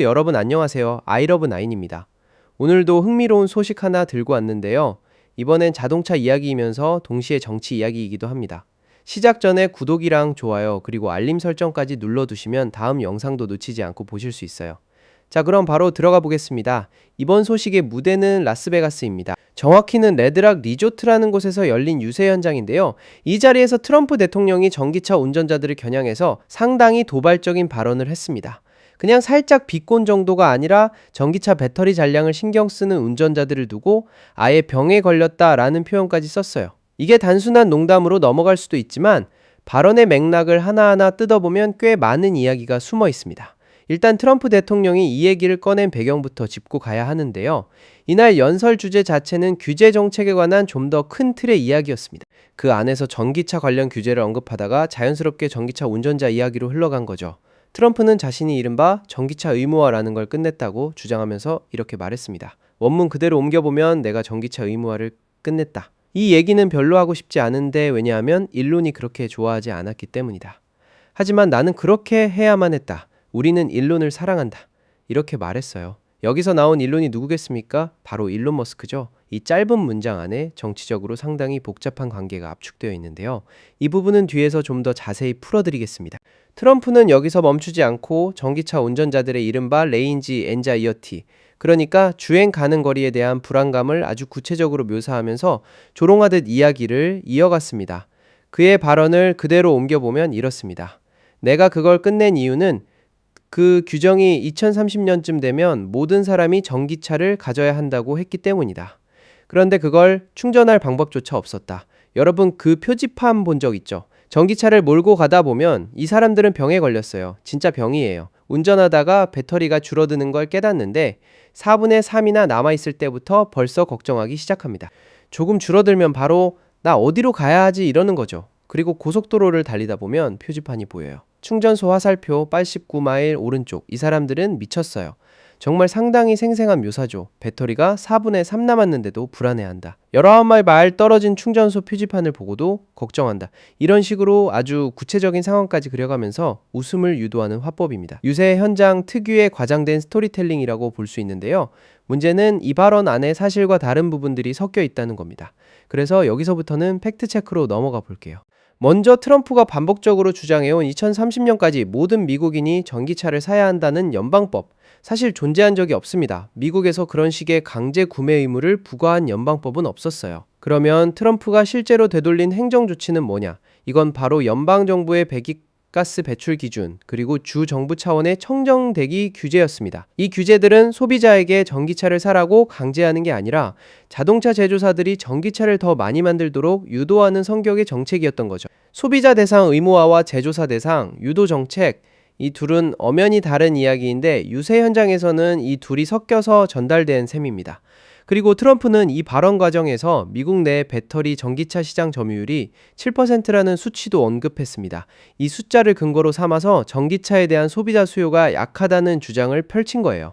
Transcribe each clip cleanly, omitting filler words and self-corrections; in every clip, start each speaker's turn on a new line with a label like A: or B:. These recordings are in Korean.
A: 여러분 안녕하세요. 아이러브9입니다. 오늘도 흥미로운 소식 하나 들고 왔는데요. 이번엔 자동차 이야기이면서 동시에 정치 이야기이기도 합니다. 시작 전에 구독이랑 좋아요 그리고 알림 설정까지 눌러두시면 다음 영상도 놓치지 않고 보실 수 있어요. 자, 그럼 바로 들어가 보겠습니다. 이번 소식의 무대는 라스베가스입니다. 정확히는 레드락 리조트라는 곳에서 열린 유세 현장인데요. 이 자리에서 트럼프 대통령이 전기차 운전자들을 겨냥해서 상당히 도발적인 발언을 했습니다. 그냥 살짝 비꼰 정도가 아니라 전기차 배터리 잔량을 신경 쓰는 운전자들을 두고 아예 병에 걸렸다라는 표현까지 썼어요. 이게 단순한 농담으로 넘어갈 수도 있지만 발언의 맥락을 하나하나 뜯어보면 꽤 많은 이야기가 숨어 있습니다. 일단 트럼프 대통령이 이 얘기를 꺼낸 배경부터 짚고 가야 하는데요. 이날 연설 주제 자체는 규제 정책에 관한 좀 더 큰 틀의 이야기였습니다. 그 안에서 전기차 관련 규제를 언급하다가 자연스럽게 전기차 운전자 이야기로 흘러간 거죠. 트럼프는 자신이 이른바 전기차 의무화라는 걸 끝냈다고 주장하면서 이렇게 말했습니다. 원문 그대로 옮겨보면 내가 전기차 의무화를 끝냈다. 이 얘기는 별로 하고 싶지 않은데 왜냐하면 일론이 그렇게 좋아하지 않았기 때문이다. 하지만 나는 그렇게 해야만 했다. 우리는 일론을 사랑한다. 이렇게 말했어요. 여기서 나온 일론이 누구겠습니까? 바로 일론 머스크죠. 이 짧은 문장 안에 정치적으로 상당히 복잡한 관계가 압축되어 있는데요. 이 부분은 뒤에서 좀 더 자세히 풀어드리겠습니다. 트럼프는 여기서 멈추지 않고 전기차 운전자들의 이른바 레인지 엔자이어티, 그러니까 주행 가는 거리에 대한 불안감을 아주 구체적으로 묘사하면서 조롱하듯 이야기를 이어갔습니다. 그의 발언을 그대로 옮겨보면 이렇습니다. 내가 그걸 끝낸 이유는 그 규정이 2030년쯤 되면 모든 사람이 전기차를 가져야 한다고 했기 때문이다. 그런데 그걸 충전할 방법조차 없었다. 여러분 그 표지판 본 적 있죠? 전기차를 몰고 가다 보면 이 사람들은 병에 걸렸어요. 진짜 병이에요. 운전하다가 배터리가 줄어드는 걸 깨닫는데 4분의 3이나 남아있을 때부터 벌써 걱정하기 시작합니다. 조금 줄어들면 바로 나 어디로 가야 하지 이러는 거죠. 그리고 고속도로를 달리다 보면 표지판이 보여요. 충전소 화살표 89마일 오른쪽. 이 사람들은 미쳤어요. 정말 상당히 생생한 묘사죠. 배터리가 4분의 3 남았는데도 불안해한다. 19마일 떨어진 충전소 표지판을 보고도 걱정한다. 이런 식으로 아주 구체적인 상황까지 그려가면서 웃음을 유도하는 화법입니다. 유세 현장 특유의 과장된 스토리텔링이라고 볼 수 있는데요. 문제는 이 발언 안에 사실과 다른 부분들이 섞여 있다는 겁니다. 그래서 여기서부터는 팩트체크로 넘어가 볼게요. 먼저 트럼프가 반복적으로 주장해온 2030년까지 모든 미국인이 전기차를 사야 한다는 연방법, 사실 존재한 적이 없습니다. 미국에서 그런 식의 강제 구매 의무를 부과한 연방법은 없었어요. 그러면 트럼프가 실제로 되돌린 행정 조치는 뭐냐? 이건 바로 연방정부의 배기가스 배출 기준, 그리고 주 정부 차원의 청정대기 규제였습니다. 이 규제들은 소비자에게 전기차를 사라고 강제하는 게 아니라 자동차 제조사들이 전기차를 더 많이 만들도록 유도하는 성격의 정책이었던 거죠. 소비자 대상 의무화와 제조사 대상 유도 정책, 이 둘은 엄연히 다른 이야기인데 유세 현장에서는 이 둘이 섞여서 전달된 셈입니다. 그리고 트럼프는 이 발언 과정에서 미국 내 배터리 전기차 시장 점유율이 7%라는 수치도 언급했습니다. 이 숫자를 근거로 삼아서 전기차에 대한 소비자 수요가 약하다는 주장을 펼친 거예요.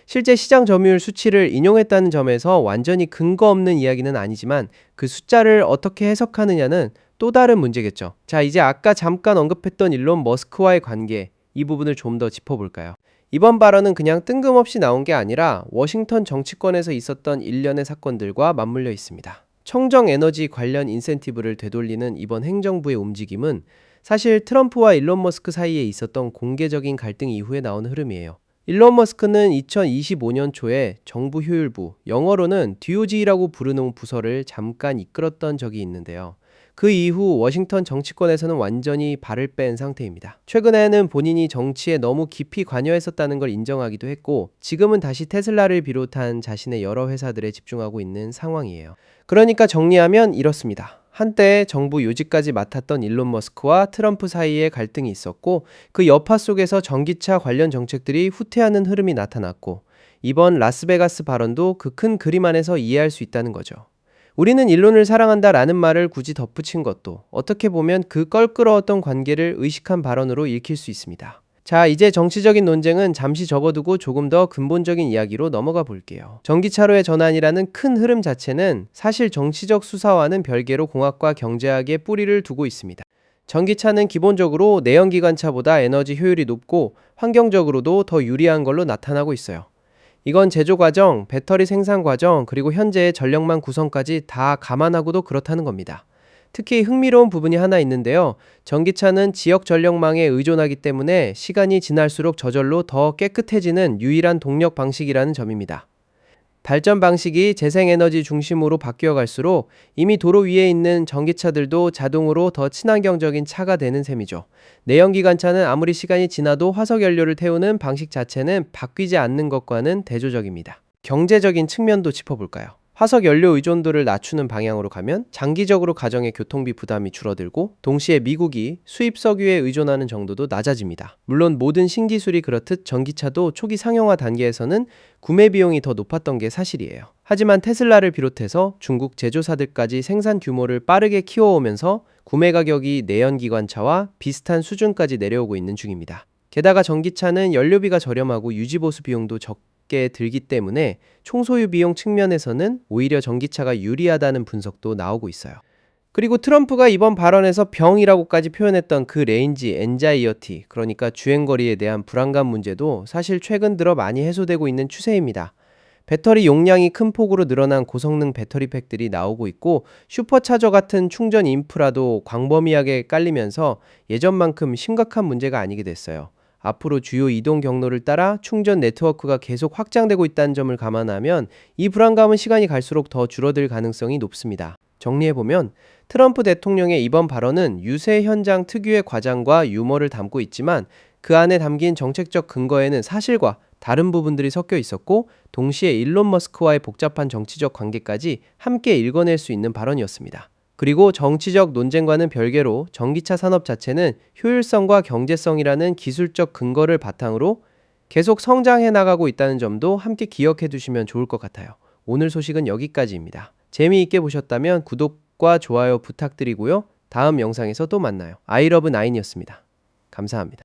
A: 실제 시장 점유율 수치를 인용했다는 점에서 완전히 근거 없는 이야기는 아니지만 그 숫자를 어떻게 해석하느냐는 또 다른 문제겠죠. 자, 이제 아까 잠깐 언급했던 일론 머스크와의 관계, 이 부분을 좀 더 짚어볼까요? 이번 발언은 그냥 뜬금없이 나온 게 아니라 워싱턴 정치권에서 있었던 일련의 사건들과 맞물려 있습니다. 청정에너지 관련 인센티브를 되돌리는 이번 행정부의 움직임은 사실 트럼프와 일론 머스크 사이에 있었던 공개적인 갈등 이후에 나온 흐름이에요. 일론 머스크는 2025년 초에 정부 효율부, 영어로는 DOG라고 부르는 부서를 잠깐 이끌었던 적이 있는데요. 그 이후 워싱턴 정치권에서는 완전히 발을 뺀 상태입니다. 최근에는 본인이 정치에 너무 깊이 관여했었다는 걸 인정하기도 했고 지금은 다시 테슬라를 비롯한 자신의 여러 회사들에 집중하고 있는 상황이에요. 그러니까 정리하면 이렇습니다. 한때 정부 요직까지 맡았던 일론 머스크와 트럼프 사이에 갈등이 있었고 그 여파 속에서 전기차 관련 정책들이 후퇴하는 흐름이 나타났고 이번 라스베가스 발언도 그 큰 그림 안에서 이해할 수 있다는 거죠. 우리는 일론을 사랑한다 라는 말을 굳이 덧붙인 것도 어떻게 보면 그 껄끄러웠던 관계를 의식한 발언으로 읽힐 수 있습니다. 자, 이제 정치적인 논쟁은 잠시 접어두고 조금 더 근본적인 이야기로 넘어가 볼게요. 전기차로의 전환이라는 큰 흐름 자체는 사실 정치적 수사와는 별개로 공학과 경제학에 뿌리를 두고 있습니다. 전기차는 기본적으로 내연기관차보다 에너지 효율이 높고 환경적으로도 더 유리한 걸로 나타나고 있어요. 이건 제조 과정, 배터리 생산 과정, 그리고 현재의 전력망 구성까지 다 감안하고도 그렇다는 겁니다. 특히 흥미로운 부분이 하나 있는데요. 전기차는 지역 전력망에 의존하기 때문에 시간이 지날수록 저절로 더 깨끗해지는 유일한 동력 방식이라는 점입니다. 발전 방식이 재생에너지 중심으로 바뀌어 갈수록 이미 도로 위에 있는 전기차들도 자동으로 더 친환경적인 차가 되는 셈이죠. 내연기관차는 아무리 시간이 지나도 화석연료를 태우는 방식 자체는 바뀌지 않는 것과는 대조적입니다. 경제적인 측면도 짚어볼까요? 화석연료 의존도를 낮추는 방향으로 가면 장기적으로 가정의 교통비 부담이 줄어들고 동시에 미국이 수입 석유에 의존하는 정도도 낮아집니다. 물론 모든 신기술이 그렇듯 전기차도 초기 상용화 단계에서는 구매 비용이 더 높았던 게 사실이에요. 하지만 테슬라를 비롯해서 중국 제조사들까지 생산 규모를 빠르게 키워오면서 구매 가격이 내연기관차와 비슷한 수준까지 내려오고 있는 중입니다. 게다가 전기차는 연료비가 저렴하고 유지보수 비용도 적게 들기 때문에 총소유 비용 측면에서는 오히려 전기차가 유리하다는 분석도 나오고 있어요. 그리고 트럼프가 이번 발언에서 병이라고까지 표현했던 그 레인지 엔자이어티, 그러니까 주행거리에 대한 불안감 문제도 사실 최근 들어 많이 해소되고 있는 추세입니다. 배터리 용량이 큰 폭으로 늘어난 고성능 배터리 팩들이 나오고 있고 슈퍼차저 같은 충전 인프라도 광범위하게 깔리면서 예전만큼 심각한 문제가 아니게 됐어요. 앞으로 주요 이동 경로를 따라 충전 네트워크가 계속 확장되고 있다는 점을 감안하면 이 불안감은 시간이 갈수록 더 줄어들 가능성이 높습니다. 정리해보면 트럼프 대통령의 이번 발언은 유세 현장 특유의 과장과 유머를 담고 있지만 그 안에 담긴 정책적 근거에는 사실과 다른 부분들이 섞여 있었고 동시에 일론 머스크와의 복잡한 정치적 관계까지 함께 읽어낼 수 있는 발언이었습니다. 그리고 정치적 논쟁과는 별개로 전기차 산업 자체는 효율성과 경제성이라는 기술적 근거를 바탕으로 계속 성장해 나가고 있다는 점도 함께 기억해 두시면 좋을 것 같아요. 오늘 소식은 여기까지입니다. 재미있게 보셨다면 구독과 좋아요 부탁드리고요. 다음 영상에서 또 만나요. 아이러브9이었습니다. 감사합니다.